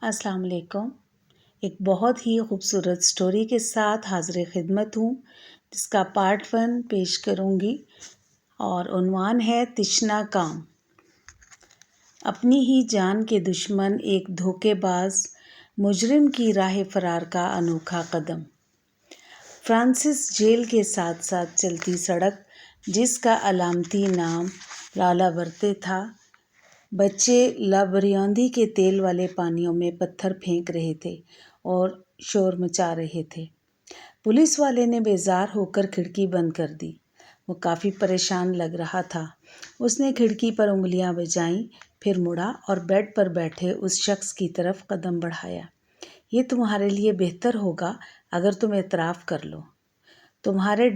السلام علیکم۔ ایک بہت ہی خوبصورت سٹوری کے ساتھ حاضر خدمت ہوں، جس کا پارٹ 1 پیش کروں گی اور عنوان ہے تشنا کام۔ اپنی ہی جان کے دشمن ایک دھوکے باز مجرم کی راہ فرار کا انوکھا قدم۔ فرانسس جیل کے ساتھ ساتھ چلتی سڑک، جس کا علامتی نام لالا برتے تھا۔ بچے لابریاندی کے تیل والے پانیوں میں پتھر پھینک رہے تھے اور شور مچا رہے تھے۔ پولیس والے نے بیزار ہو کر کھڑکی بند کر دی۔ وہ کافی پریشان لگ رہا تھا۔ اس نے کھڑکی پر انگلیاں بجائیں، پھر مڑا اور بیڈ پر بیٹھے اس شخص کی طرف قدم بڑھایا۔ یہ تمہارے لیے بہتر ہوگا اگر تم اعتراف کر لو۔ تمہارے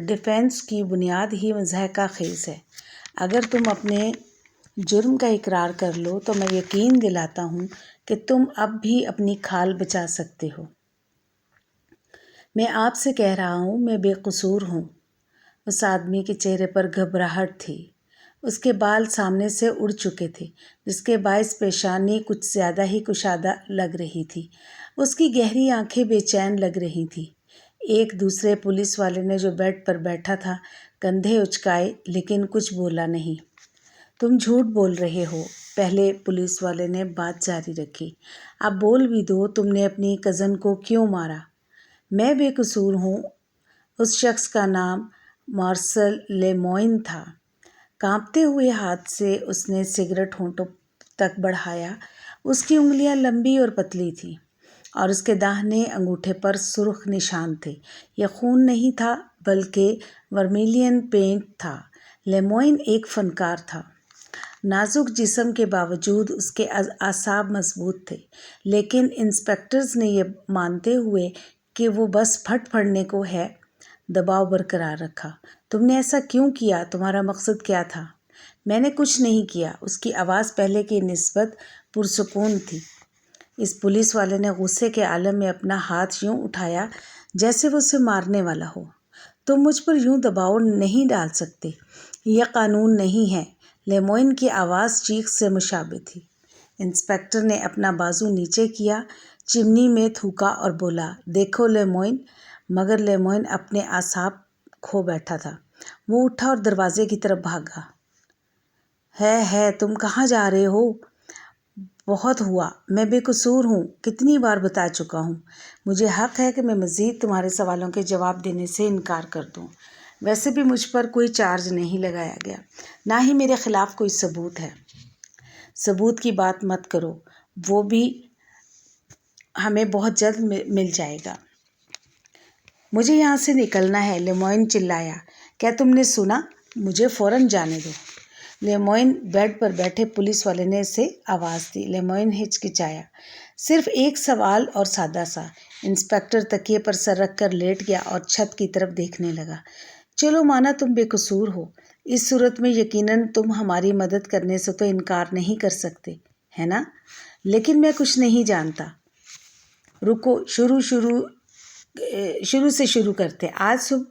ڈیفینس کی بنیاد ہی مضحکہ خیز ہے۔ اگر تم اپنے جرم کا اقرار کر لو تو میں یقین دلاتا ہوں کہ تم اب بھی اپنی کھال بچا سکتے ہو۔ میں آپ سے کہہ رہا ہوں، میں بے قصور ہوں۔ اس آدمی کے چہرے پر گھبراہٹ تھی۔ اس کے بال سامنے سے اڑ چکے تھے، جس کے باعث پیشانی کچھ زیادہ ہی کشادہ لگ رہی تھی۔ اس کی گہری آنکھیں بے چین لگ رہی تھیں۔ ایک دوسرے پولیس والے نے، جو بیڈ پر بیٹھا تھا، کندھے اچکائے لیکن کچھ بولا نہیں۔ تم جھوٹ بول رہے ہو، پہلے پولیس والے نے بات جاری رکھی۔ اب بول بھی دو، تم نے اپنی کزن کو کیوں مارا؟ میں بے قصور ہوں۔ اس شخص کا نام مارسل لیموئن تھا۔ کانپتے ہوئے ہاتھ سے اس نے سگریٹ ہونٹوں تک بڑھایا۔ اس کی انگلیاں لمبی اور پتلی تھیں اور اس کے داہنے انگوٹھے پر سرخ نشان تھے۔ یہ خون نہیں تھا بلکہ ورمیلین پینٹ تھا۔ لیموئن ایک فنکار تھا۔ نازک جسم کے باوجود اس کے اعصاب مضبوط تھے، لیکن انسپکٹرز نے یہ مانتے ہوئے کہ وہ بس پھٹ پڑنے کو ہے، دباؤ برقرار رکھا۔ تم نے ایسا کیوں کیا؟ تمہارا مقصد کیا تھا؟ میں نے کچھ نہیں کیا۔ اس کی آواز پہلے کی نسبت پرسکون تھی۔ اس پولیس والے نے غصے کے عالم میں اپنا ہاتھ یوں اٹھایا جیسے وہ اسے مارنے والا ہو۔ تم مجھ پر یوں دباؤ نہیں ڈال سکتے، یہ قانون نہیں ہے۔ لیموئن کی آواز چیخ سے مشابہ تھی۔ انسپکٹر نے اپنا بازو نیچے کیا، چمنی میں تھوکا اور بولا، دیکھو لیموئن۔ مگر لیموئن اپنے اعصاب کھو بیٹھا تھا۔ وہ اٹھا اور دروازے کی طرف بھاگا۔ ہے تم کہاں جا رہے ہو؟ بہت ہوا، میں بے قصور ہوں، کتنی بار بتا چکا ہوں۔ مجھے حق ہے کہ میں مزید تمہارے سوالوں کے جواب دینے سے انکار کر دوں۔ ویسے بھی مجھ پر کوئی چارج نہیں لگایا گیا، نہ ہی میرے خلاف کوئی ثبوت ہے۔ ثبوت کی بات مت کرو، وہ بھی ہمیں بہت جلد مل جائے گا۔ مجھے یہاں سے نکلنا ہے، لیموئن چلایا۔ کیا تم نے سنا؟ مجھے فوراً جانے دو۔ لیموئن بیڈ پر بیٹھے پولیس والے نے اسے آواز دی۔ لیموئن ہچکچایا۔ صرف ایک سوال اور سادہ سا۔ انسپکٹر تکیے پر سر رکھ کر لیٹ گیا اور چھت کی طرف دیکھنے لگا۔ چلو مانا تم بے قصور ہو۔ اس صورت میں یقیناً تم ہماری مدد کرنے سے تو انکار نہیں کر سکتے، ہے نا؟ لیکن میں کچھ نہیں جانتا۔ رکو، شروع سے شروع کرتے۔ آج صبح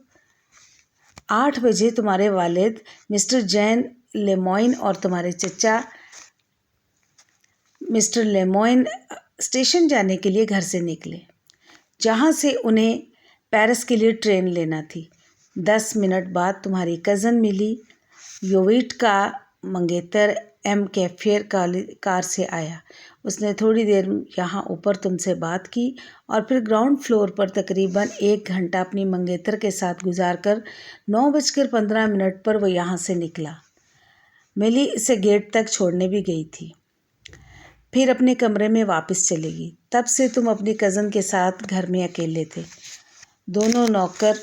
8 بجے تمہارے والد مسٹر جین لیموئن اور تمہارے چچا مسٹر لیموئن اسٹیشن جانے کے لیے گھر سے نکلے، جہاں سے انہیں پیرس کے لیے ٹرین لینا تھی۔ 10 منٹ بعد تمہاری کزن ملی۔ یوویٹ کا منگیتر ایم کیفیر کار سے آیا۔ اس نے تھوڑی دیر یہاں اوپر تم سے بات کی اور پھر گراؤنڈ فلور پر تقریباً 1 گھنٹہ اپنی منگیتر کے ساتھ گزار کر 9:15 پر وہ یہاں سے نکلا۔ ملی اسے گیٹ تک چھوڑنے بھی گئی تھی، پھر اپنے کمرے میں واپس چلے گی۔ تب سے تم اپنی کزن کے ساتھ گھر میں اکیلے تھے۔ دونوں نوکر،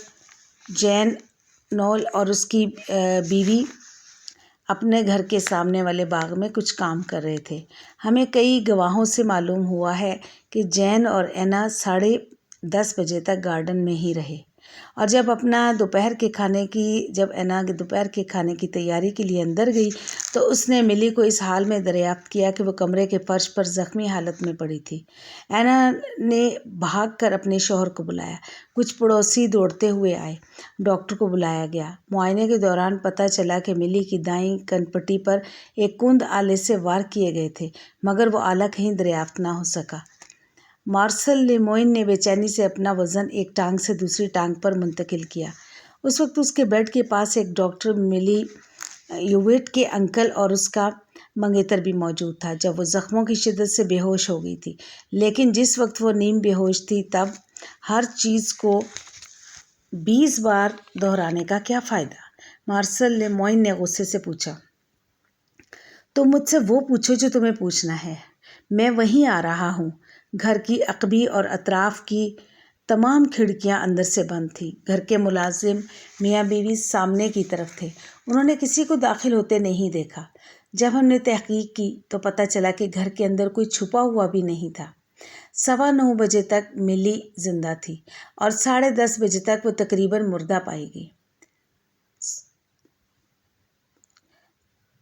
جین نول اور اس کی بیوی، اپنے گھر کے سامنے والے باغ میں کچھ کام کر رہے تھے۔ ہمیں کئی گواہوں سے معلوم ہوا ہے کہ جین اور اینا 10:30 بجے تک گارڈن میں ہی رہے۔ اور جب دوپہر کے کھانے کی تیاری کے لیے اندر گئی تو اس نے ملی کو اس حال میں دریافت کیا کہ وہ کمرے کے فرش پر زخمی حالت میں پڑی تھی۔ اینا نے بھاگ کر اپنے شوہر کو بلایا۔ کچھ پڑوسی دوڑتے ہوئے آئے۔ ڈاکٹر کو بلایا گیا۔ معائنے کے دوران پتہ چلا کہ ملی کی دائیں کن-پٹی پر ایک کند آلے سے وار کیے گئے تھے، مگر وہ آلہ کہیں دریافت نہ ہو سکا۔ مارسل لیموئن نے بے چینی سے اپنا وزن ایک ٹانگ سے دوسری ٹانگ پر منتقل کیا۔ اس وقت اس کے بیڈ کے پاس ایک ڈاکٹر ملی یویٹ کے انکل اور اس کا منگیتر بھی موجود تھا جب وہ زخموں کی شدت سے بے ہوش ہو گئی تھی، لیکن جس وقت وہ نیم بے ہوش تھی تب ہر چیز کو 20 بار دہرانے کا کیا فائدہ؟ مارسل لیموئن نے غصے سے پوچھا۔ تم مجھ سے وہ پوچھو جو تمہیں پوچھنا ہے۔ میں وہیں آ رہا ہوں۔ گھر کی عقبی اور اطراف کی تمام کھڑکیاں اندر سے بند تھیں۔ گھر کے ملازم میاں بیوی سامنے کی طرف تھے۔ انہوں نے کسی کو داخل ہوتے نہیں دیکھا۔ جب ہم نے تحقیق کی تو پتہ چلا کہ گھر کے اندر کوئی چھپا ہوا بھی نہیں تھا۔ 9:15 بجے تک ملی زندہ تھی اور 10:30 بجے تک وہ تقریباً مردہ پائی گئی۔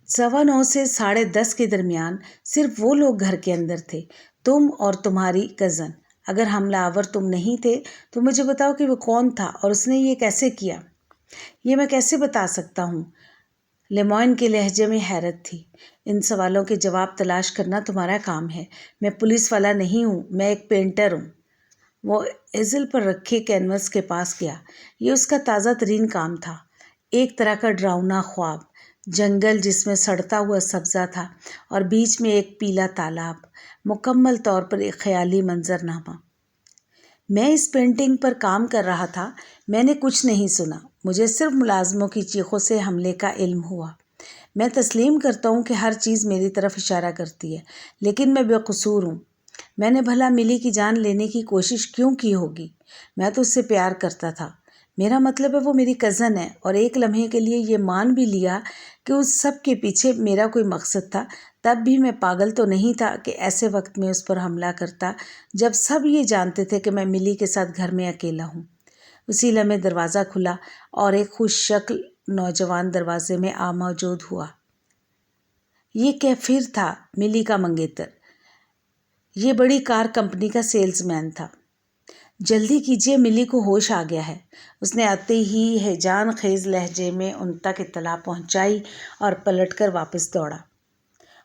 9:15 سے 10:30 کے درمیان صرف وہ لوگ گھر کے اندر تھے، تم اور تمہاری کزن۔ اگر حملہ آور تم نہیں تھے تو مجھے بتاؤ کہ وہ کون تھا اور اس نے یہ کیسے کیا؟ یہ میں کیسے بتا سکتا ہوں؟ لیموئن کے لہجے میں حیرت تھی۔ ان سوالوں کے جواب تلاش کرنا تمہارا کام ہے۔ میں پولیس والا نہیں ہوں، میں ایک پینٹر ہوں۔ وہ ایزل پر رکھے کینوس کے پاس گیا۔ یہ اس کا تازہ ترین کام تھا، ایک طرح کا ڈراؤنا خواب۔ جنگل جس میں سڑتا ہوا سبزہ تھا اور بیچ میں ایک پیلا تالاب، مکمل طور پر ایک خیالی منظرنامہ۔ میں اس پینٹنگ پر کام کر رہا تھا، میں نے کچھ نہیں سنا، مجھے صرف ملازموں کی چیخوں سے حملے کا علم ہوا۔ میں تسلیم کرتا ہوں کہ ہر چیز میری طرف اشارہ کرتی ہے، لیکن میں بے قصور ہوں۔ میں نے بھلا ملی کی جان لینے کی کوشش کیوں کی ہوگی؟ میں تو اس سے پیار کرتا تھا۔ میرا مطلب ہے وہ میری کزن ہے، اور ایک لمحے کے لیے یہ مان بھی لیا کہ اس سب کے پیچھے میرا کوئی مقصد تھا، تب بھی میں پاگل تو نہیں تھا کہ ایسے وقت میں اس پر حملہ کرتا جب سب یہ جانتے تھے کہ میں ملی کے ساتھ گھر میں اکیلا ہوں۔ اسی لمحے دروازہ کھلا اور ایک خوش شکل نوجوان دروازے میں موجود ہوا۔ یہ کیفر تھا، ملی کا منگیتر۔ یہ بڑی کار کمپنی کا سیلز مین تھا۔ جلدی کیجیے، ملی کو ہوش آ گیا ہے، اس نے آتے ہی ہیجان خیز لہجے میں ان تک اطلاع پہنچائی اور پلٹ کر واپس دوڑا۔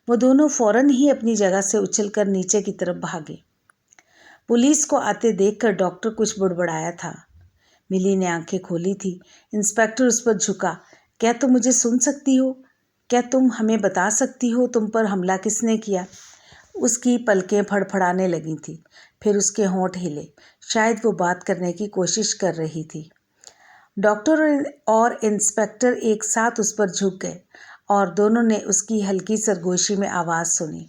وہ دونوں فوراً ہی اپنی جگہ سے اچھل کر نیچے کی طرف بھاگے۔ پولیس کو آتے دیکھ کر ڈاکٹر کچھ بڑبڑایا تھا۔ ملی نے آنکھیں کھولی تھی۔ انسپکٹر اس پر جھکا۔ کیا تم مجھے سن سکتی ہو؟ کیا تم ہمیں بتا سکتی ہو تم پر حملہ کس نے کیا؟ اس کی پلکیں پھڑپھڑانے لگی تھیں، پھر اس کے ہونٹ ہلے، شاید وہ بات کرنے کی کوشش کر رہی تھی۔ ڈاکٹر اور انسپکٹر ایک ساتھ اس پر جھک گئے اور دونوں نے اس کی ہلکی سرگوشی میں آواز سنی،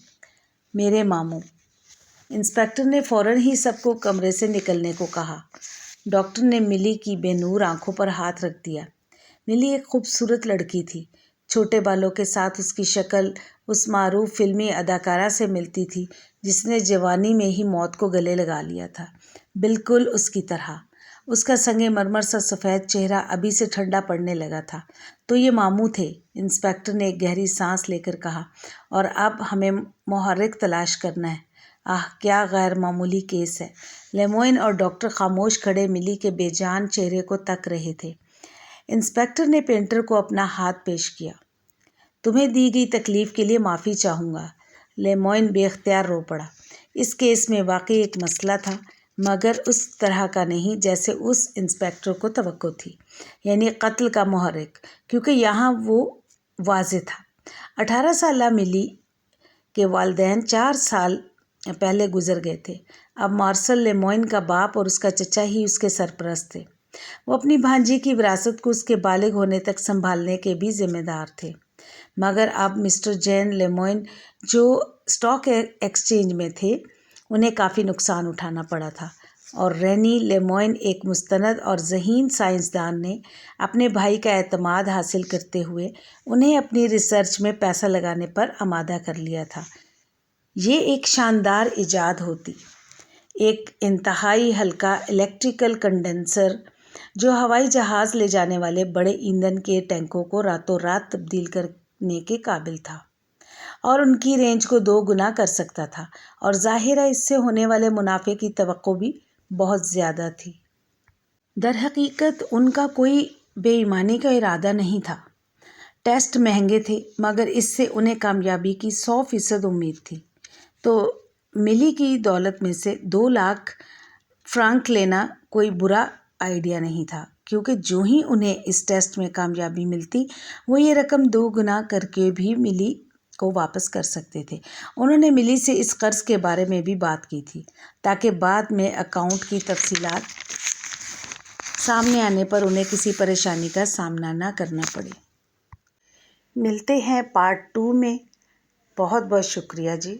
میرے ماموں۔ انسپکٹر نے فوراً ہی سب کو کمرے سے نکلنے کو کہا۔ ڈاکٹر نے ملی کی بے نور آنکھوں پر ہاتھ رکھ دیا۔ ملی ایک خوبصورت لڑکی تھی۔ چھوٹے بالوں کے ساتھ اس کی شکل اس معروف فلمی اداکارہ سے ملتی تھی جس نے جوانی میں ہی موت کو گلے لگا لیا تھا، بالکل اس کی طرح۔ اس کا سنگ مرمر سا سفید چہرہ ابھی سے ٹھنڈا پڑنے لگا تھا۔ تو یہ ماموں تھے، انسپکٹر نے ایک گہری سانس لے کر کہا، اور اب ہمیں محرک تلاش کرنا ہے۔ آہ، کیا غیر معمولی کیس ہے۔ لیموئن اور ڈاکٹر خاموش کھڑے ملی کے بے جان چہرے کو تک رہے تھے۔ انسپکٹر نے پینٹر کو اپنا ہاتھ پیش کیا۔ تمہیں دی گئی تکلیف کے لیے معافی چاہوں گا۔ لیموئن بے اختیار رو پڑا۔ اس کیس میں واقعی ایک مسئلہ تھا، مگر اس طرح کا نہیں جیسے اس انسپکٹر کو توقع تھی، یعنی قتل کا محرک، کیونکہ یہاں وہ واضح تھا۔ 18 سالہ ملی کے والدین 4 سال پہلے گزر گئے تھے۔ اب مارسل لیموئن کا باپ اور اس کا چچا ہی اس کے سرپرست تھے۔ وہ اپنی بھانجی کی وراثت کو اس کے بالغ ہونے تک سنبھالنے کے بھی ذمہ دار تھے، مگر اب مسٹر جین لیموئن جو اسٹاک ایکسچینج میں تھے، انہیں کافی نقصان اٹھانا پڑا تھا، اور رینی لیموئن ایک مستند اور ذہین سائنسدان نے اپنے بھائی کا اعتماد حاصل کرتے ہوئے انہیں اپنی ریسرچ میں پیسہ لگانے پر آمادہ کر لیا تھا۔ یہ ایک شاندار ایجاد ہوتی، ایک انتہائی ہلکا الیکٹریکل کنڈنسر جو ہوائی جہاز لے جانے والے بڑے ایندھن کے ٹینکوں کو راتوں رات تبدیل کرنے کے قابل تھا اور ان کی رینج کو 2 گنا کر سکتا تھا، اور ظاہر ہے اس سے ہونے والے منافع کی توقع بھی بہت زیادہ تھی۔ در حقیقت ان کا کوئی بے ایمانی کا ارادہ نہیں تھا۔ ٹیسٹ مہنگے تھے، مگر اس سے انہیں کامیابی کی 100% امید تھی۔ تو ملی کی دولت میں سے 2 لاکھ فرانک لینا کوئی برا آئیڈیا نہیں تھا، کیونکہ جو ہی انہیں اس ٹیسٹ میں کامیابی ملتی وہ یہ رقم 2 گنا کر کے بھی ملی کو واپس کر سکتے تھے۔ انہوں نے ملی سے اس قرض کے بارے میں بھی بات کی تھی، تاکہ بعد میں اکاؤنٹ کی تفصیلات سامنے آنے پر انہیں کسی پریشانی کا سامنا نہ کرنا پڑے۔ ملتے ہیں پارٹ 2 میں۔ بہت بہت شکریہ جی۔